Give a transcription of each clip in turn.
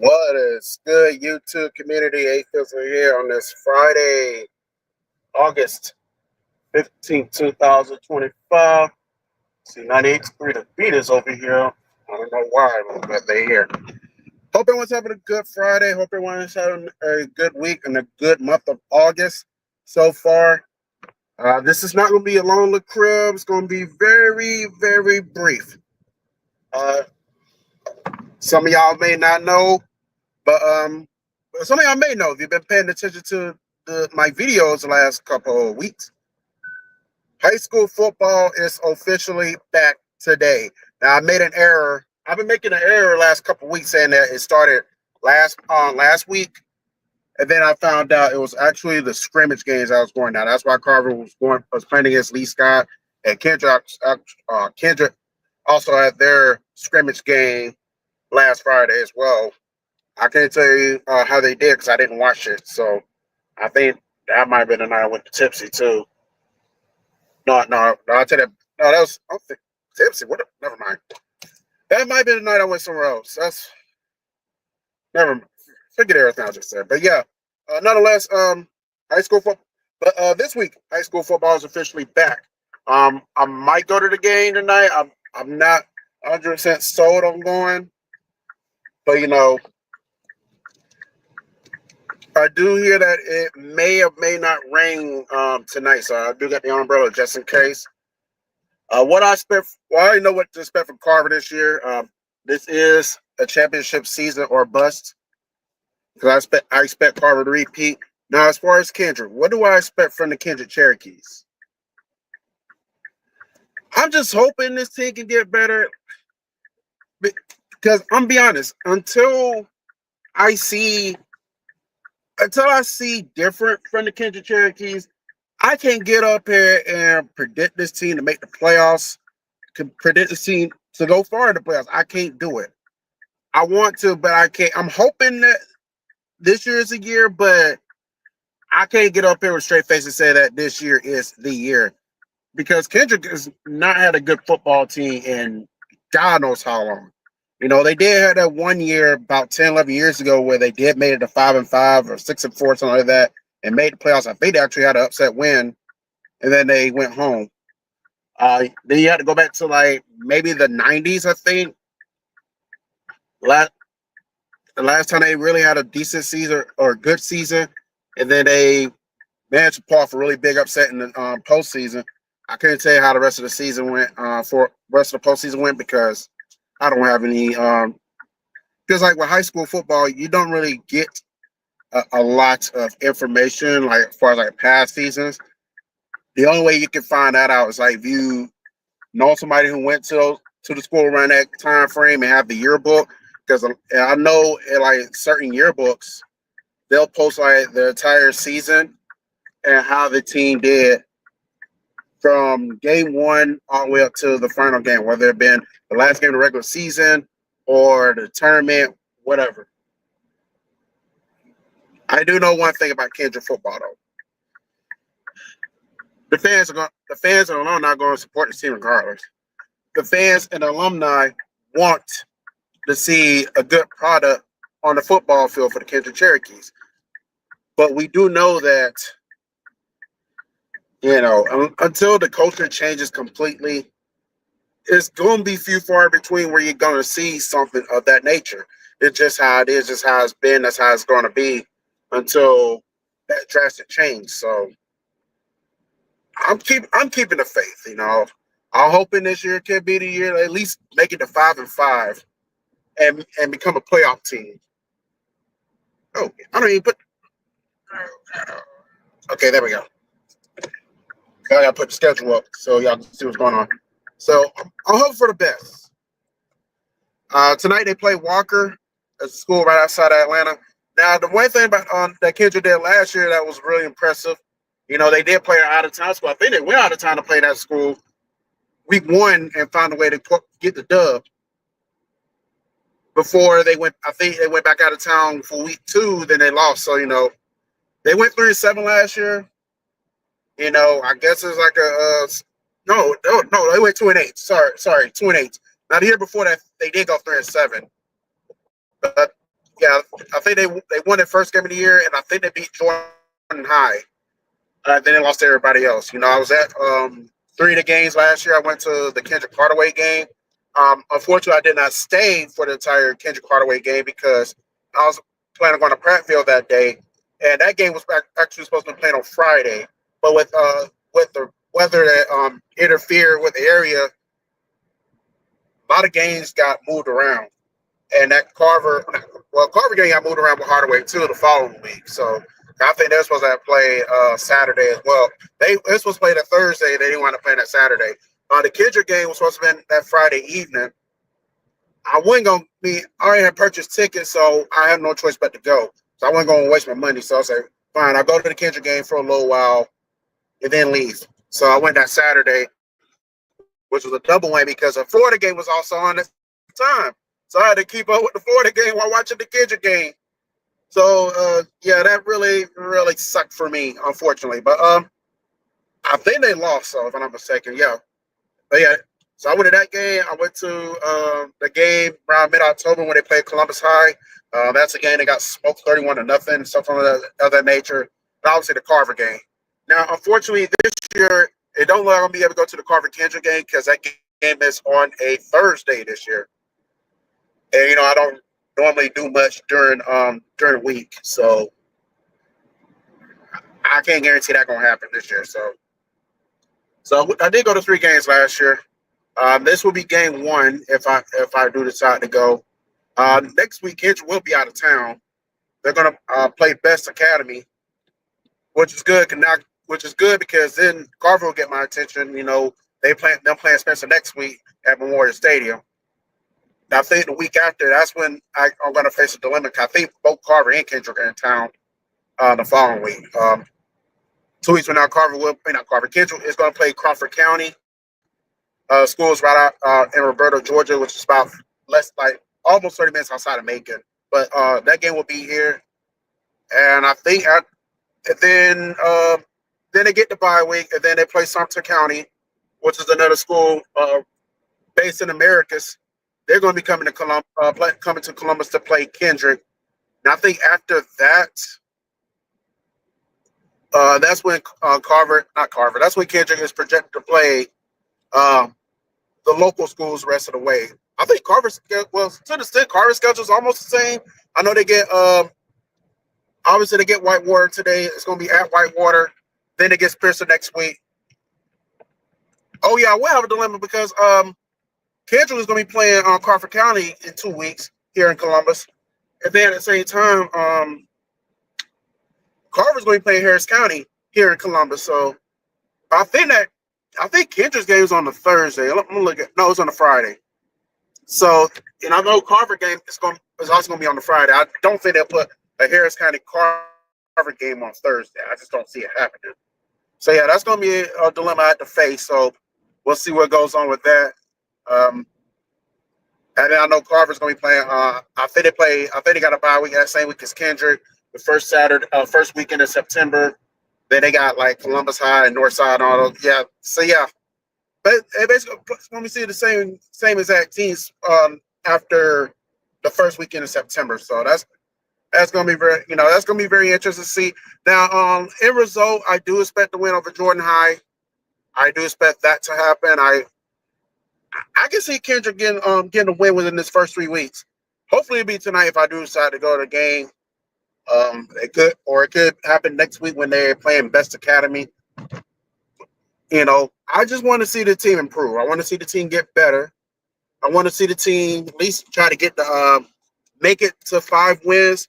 What is good, YouTube community? A-Fizzle here on this Friday, August 15th, 2025. See, 98.3 the beat is over here. I don't know why, but they're here. Hope everyone's having a good Friday. Hope everyone's having a good week and a good month of August so far. This is not going to be a long little crib. It's going to be very, very brief. Uh, some of y'all may not know, but some of y'all may know if you've been paying attention to my videos the last couple of weeks. High school football is officially back today. Now I made an error. I've been making an error last couple of weeks saying that it started last week, and then I found out it was actually the scrimmage games I was going down. That's why Carver was playing against Lee Scott, and Kendrick also had their scrimmage game last Friday as well. I can't tell you how they did because I didn't watch it. So I think that might have been the night I went to Tipsy too. No, I'll tell you. No, that was I don't think Tipsy. What? Never mind. That might be the night I went somewhere else. That's never mind. Forget everything I just said. But yeah, nonetheless, high school football. But this week, high school football is officially back. I might go to the game tonight. I'm not 100% sold on going, but I do hear that it may or may not rain tonight, so I do get the umbrella just in case. What I expect, well, I already know what to expect from Carver this year. This is a championship season or bust because I expect Carver to repeat. Now, as far as Kendrick, what do I expect from the Kendrick Cherokees? I'm just hoping this team can get better because I'm be honest, I see different from the Kendrick Cherokees, I can't get up here and predict this team to make the playoffs, can predict this team to go far in the playoffs. I can't do it. I want to, but I can't. I'm hoping that this year is a year, but I can't get up here with straight face and say that this year is the year because Kendrick has not had a good football team in God knows how long. They did have that one year about 10, 11 years ago where they did made it to 5-5 or 6-4, something like that, and made the playoffs. I think they actually had an upset win, and then they went home. Then you had to go back to like maybe the 90s, I think. The last time they really had a decent season or a good season, and then they managed to pull off a really big upset in the postseason. I couldn't tell you how the rest of the season went for rest of the postseason went because I don't have any. Because like with high school football, you don't really get a lot of information like as far as like past seasons. The only way you can find that out is like if you know somebody who went to the school around that time frame and have the yearbook. Because I know in like certain yearbooks, they'll post like the entire season and how the team did from game one all the way up to the final game, whether it been the last game of the regular season or the tournament, whatever. I do know one thing about Kendrick football though. The fans and alumni are going to support the team regardless. The fans and alumni want to see a good product on the football field for the Kendrick Cherokees. But we do know that, until the culture changes completely, it's going to be few far between where you're going to see something of that nature. It's just how it is, just how it's been, that's how it's going to be until that drastic change. So I'm keeping the faith. I'm hoping this year can be the year to at least make it to 5-5 and become a playoff team. Oh, I don't even put. Okay, there we go. I gotta put the schedule up so y'all can see what's going on. So I'm hoping for the best. Tonight they play Walker, a school right outside of Atlanta. Now the one thing about that Kendrick did last year that was really impressive, they did play an out of town school. I think they went out of town to play that school week one and found a way to get the dub. Before they went, I think they went back out of town for week two. Then they lost. So they went 3-7 last year. I guess it's like no, they went 2-8. Sorry, 2-8. Now the year before that, they did go 3-7. But Yeah, I think they won their first game of the year, and I think they beat Jordan High. Then they lost to everybody else. You know, I was at three of the games last year. I went to the Kendrick Hardaway game. Unfortunately, I did not stay for the entire Kendrick Hardaway game because I was planning on going to Prattville that day, and that game was actually supposed to be played on Friday. But with the weather that interfered with the area, a lot of games got moved around. And that Carver game got moved around with Hardaway too the following week. So I think they're supposed to play Saturday as well. They supposed to play that Thursday. They didn't want to play that Saturday. The Kendrick game was supposed to be that Friday evening. I wasn't gonna be. I already had purchased tickets, so I had no choice but to go. So I wasn't gonna waste my money. So I said, fine, I'll go to the Kendrick game for a little while and then leave. So I went that Saturday, which was a double whammy because the Florida game was also on at the time. So I had to keep up with the Florida game while watching the Kendrick game. So yeah, that really, really sucked for me, unfortunately. But I think they lost, so if I'm not mistaken, yeah. But yeah, so I went to that game. I went to the game around mid-October when they played Columbus High. That's a game that got smoked 31-0, something of that nature. And obviously the Carver game. Now, unfortunately, this year it don't look like I'm gonna be able to go to the Carver Kendrick game because that game is on a Thursday this year. And you know, I don't normally do much during the week, so I can't guarantee that gonna happen this year. So I did go to three games last year. This will be game one if I do decide to go. Next week, Kendrick will be out of town. They're gonna play Best Academy, which is good. Which is good because then Carver will get my attention. You know, they're playing Spencer next week at Memorial Stadium. I think the week after, that's when I'm going to face a dilemma. I think both Carver and Kendrick are in town the following week. 2 weeks from now, Kendrick is going to play Crawford County. Schools right out in Roberta, Georgia, which is about almost 30 minutes outside of Macon. But that game will be here. And I think then they get the bye week, and then they play Sumter County, which is another school based in Americus. They're going to be coming to Columbus to play Kendrick. And I think after that, that's when that's when Kendrick is projected to play the local schools the rest of the way. I think to the extent Carver's schedule is almost the same. I know they get obviously they get Whitewater today. It's going to be at Whitewater. Then it gets Pearson next week. Oh yeah, we'll have a dilemma because Kendrick is going to be playing Crawford County in 2 weeks here in Columbus. And then at the same time, Carver's going to be playing Harris County here in Columbus. So I think Kendrick's game is on the Thursday. Let me look at it's on the Friday. So, and I know Carver game is also going to be on the Friday. I don't think they'll put a Harris County Carver game on Thursday. I just don't see it happening. So yeah, that's going to be a dilemma I have to face. So we'll see what goes on with that. And then I know Carver's going to be playing. I think they got a bye week that same week as Kendrick. The first weekend of September. Then they got like Columbus High and Northside and all those. Yeah. So yeah, but basically let me see the same exact teams after the first weekend of September. So that's going to be very interesting to see. Now, in result, I do expect the win over Jordan High. I do expect that to happen. I can see Kendrick getting a win within this first 3 weeks. Hopefully, it'll be tonight if I do decide to go to the game. It could happen next week when they're playing Best Academy. You know, I just want to see the team improve. I want to see the team get better. I want to see the team at least try to make it to 5 wins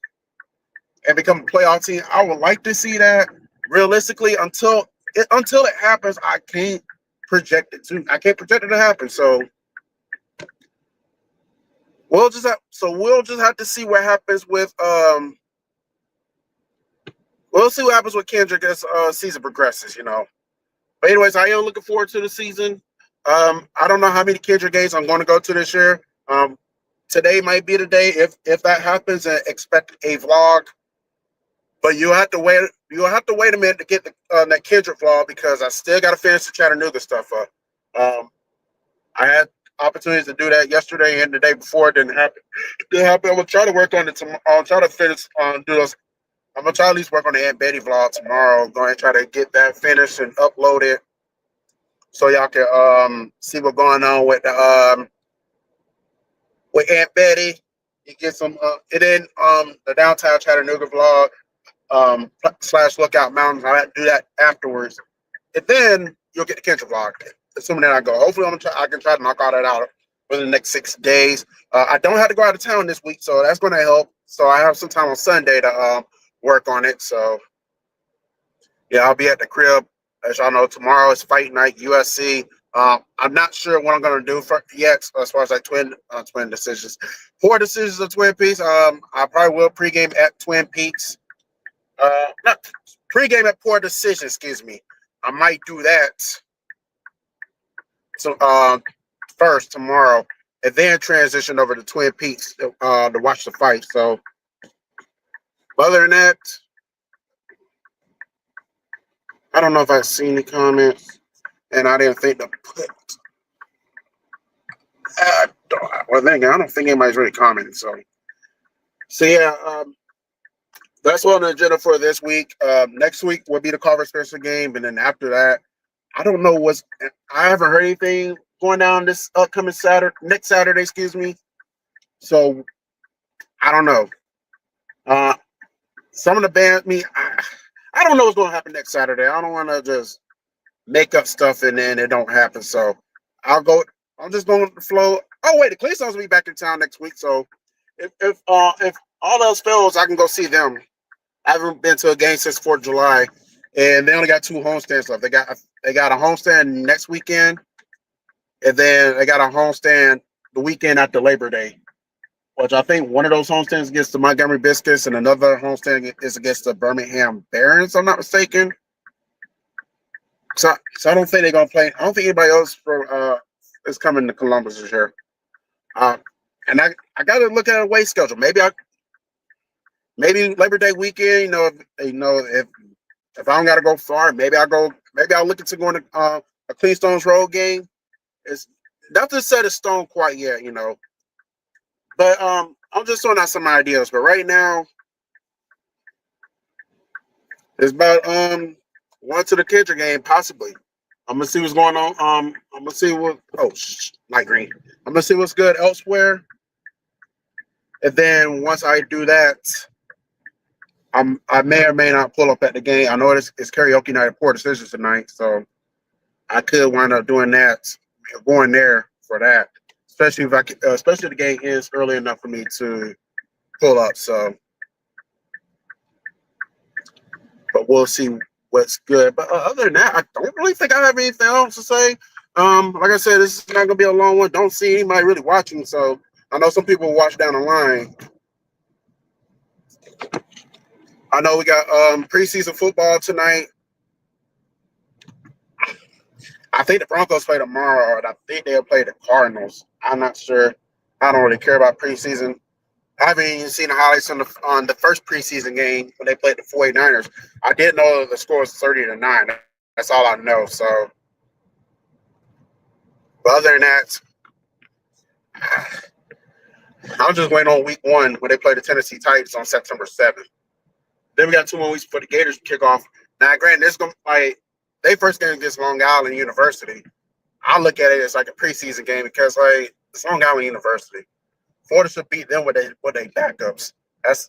and become a playoff team. I would like to see that. Realistically, until it happens, I can't project it to happen. So we'll just have to see what happens with we'll see what happens with Kendrick as season progresses, you know. But anyways, I am looking forward to the season. I don't know how many Kendrick games I'm going to go to this year. Today might be the day if that happens, and expect a vlog. But you'll have to wait. You'll have to wait a minute to get that Kendrick vlog because I still got to finish the Chattanooga stuff up. I opportunities to do that yesterday and the day before. It didn't happen. It didn't happen. I'm gonna try to work on it tomorrow. I'll try to finish do those. I'm gonna try to at least work on the Aunt Betty vlog tomorrow. I'm going to try to get that finished and upload it so y'all can see what's going on with Aunt Betty. You get some and then the downtown Chattanooga vlog / Lookout Mountains. I have to do that afterwards. And then you'll get the Kendrick vlog. Assuming that I go. Hopefully I can try to knock all that out within the next 6 days. I don't have to go out of town this week, so that's going to help. So I have some time on Sunday to work on it. So yeah, I'll be at the crib. As y'all know, tomorrow is fight night, USC. I'm not sure what I'm going to do yet as far as like twin decisions. 4 decisions of Twin Peaks. I probably will pregame at Twin Peaks. Not pregame at Poor Decision, excuse me. I might do that. So first tomorrow, and then transition over to Twin Peaks to watch the fight. So other than that, I don't know if I've seen the comments, and I didn't think to put. I don't think anybody's really commenting. So yeah, that's on the agenda for this week. Next week will be the Carver Spencer game, and then after that, I don't know I haven't heard anything going down this upcoming next Saturday, excuse me. So I don't know. Some of the bands, I don't know what's going to happen next Saturday. I don't want to just make up stuff and then it don't happen. So I'm just going with the flow. Oh wait, the Clevestones will be back in town next week. So if all else fails, I can go see them. I haven't been to a game since 4th of July, and they only got 2 homestands left. They got a homestand next weekend, and then they got a homestand the weekend after Labor Day, which I think one of those homestands against the Montgomery Biscuits, and another homestand is against the Birmingham Barons, if I'm not mistaken. So I don't think they're gonna play. I don't think anybody else is coming to Columbus this year. And I got to look at a away schedule. Maybe Labor Day weekend. If I don't got to go far, maybe I'll look into going to a Clevestones road game. It's nothing set in stone quite yet, But I'm just throwing out some ideas. But right now, it's about going to the Kendrick game possibly. I'm gonna see what's going on. I'm gonna see light green. I'm gonna see what's good elsewhere, and then once I do that, I may or may not pull up at the game. I know it's karaoke night at Poor Decisions tonight, so I could wind up doing that, going there for that. Especially especially the game is early enough for me to pull up. So, but we'll see what's good. But other than that, I don't really think I have anything else to say. Like I said, this is not gonna be a long one. Don't see anybody really watching, so I know some people watch down the line. I know we got preseason football tonight. I think the Broncos play tomorrow, and I think they'll play the Cardinals. I'm not sure. I don't really care about preseason. I haven't even seen the highlights on the first preseason game when they played the 49ers. I did know the score was 30-9. That's all I know. So, but other than that, I'm just waiting on week 1 when they play the Tennessee Titans on September 7th. Then we got 2 more weeks for the Gators to kick off. Now, granted, this is going to play their first game against Long Island University. I look at it as like a preseason game because it's Long Island University. Florida should beat them with their backups. That's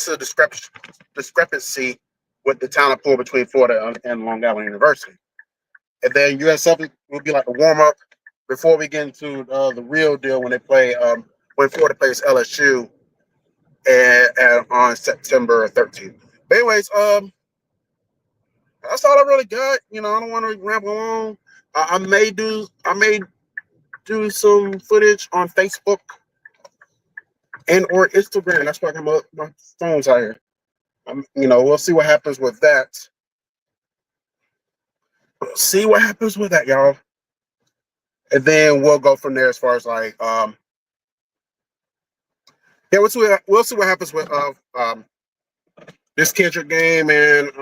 a discrepancy with the talent pool between Florida and Long Island University. And then USF will be like a warm up before we get into the real deal when when Florida plays LSU and on September 13th. But anyways, that's all I really got. I don't want to ramble on. I may do some footage on Facebook and or Instagram. That's why my phone's out here. We'll see what happens with that. See what happens with that, y'all. And then we'll go from there as far as we'll see what happens with this Kendrick game and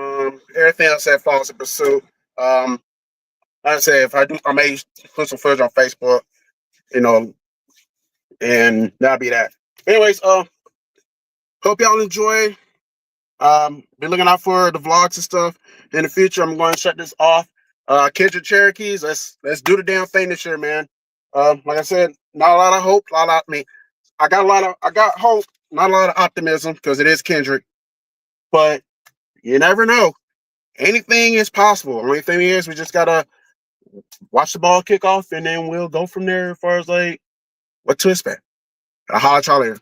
everything else that falls in pursuit. I say if I do, I may put some footage on Facebook, you know, and that'll be that. Anyways, hope y'all enjoy. Be looking out for the vlogs and stuff in the future. I'm going to shut this off. Kendrick Cherokees, let's do the damn thing this year, man. Like I said, not a lot of hope, I got hope, not a lot of optimism because it is Kendrick, but you never know. Anything is possible. Only thing is we just gotta watch the ball kick off, and then we'll go from there as far as like what to expect. I'll holler at y'all later.